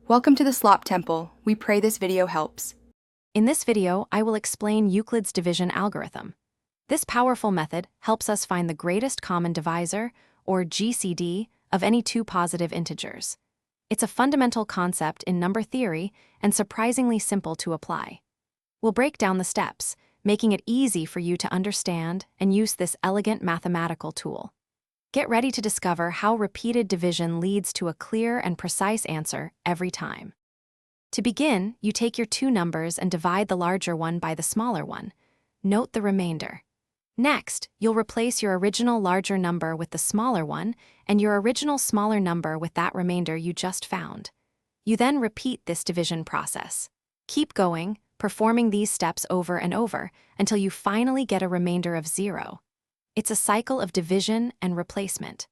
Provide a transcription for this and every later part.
Welcome to the Slop Temple. We pray this video helps. In this video, I will explain Euclid's division algorithm. This powerful method helps us find the greatest common divisor, or GCD, of any two positive integers. It's a fundamental concept in number theory and surprisingly simple to apply. We'll break down the steps, making it easy for you to understand and use this elegant mathematical tool. Get ready to discover how repeated division leads to a clear and precise answer every time. To begin, you take your two numbers and divide the larger one by the smaller one. Note the remainder. Next, you'll replace your original larger number with the smaller one and your original smaller number with that remainder you just found. You then repeat this division process. Keep going, performing these steps over and over until you finally get a remainder of 0. It's a cycle of division and replacement.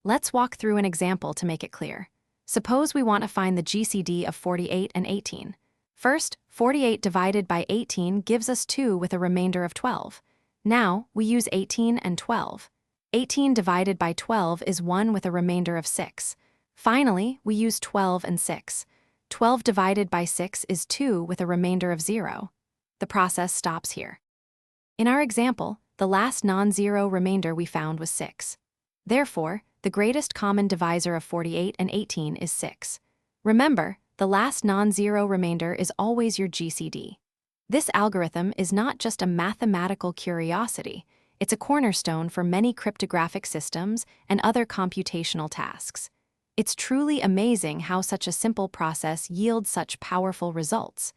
Let's walk through an example to make it clear. Suppose we want to find the GCD of 48 and 18. First, 48 divided by 18 gives us 2 with a remainder of 12. Now, we use 18 and 12. 18 divided by 12 is 1 with a remainder of 6. Finally, we use 12 and 6. 12 divided by 6 is 2 with a remainder of 0. The process stops here. In our example, the last non-zero remainder we found was 6. Therefore, the greatest common divisor of 48 and 18 is 6. Remember, the last non-zero remainder is always your GCD. This algorithm is not just a mathematical curiosity, it's a cornerstone for many cryptographic systems and other computational tasks. It's truly amazing how such a simple process yields such powerful results.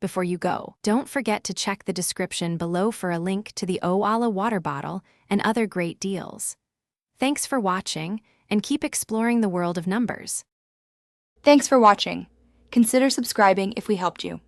Before you go, don't forget to check the description below for a link to the Oala water bottle and other great deals. Thanks for watching, and keep exploring the world of numbers. Thanks for watching. Consider subscribing if we helped you.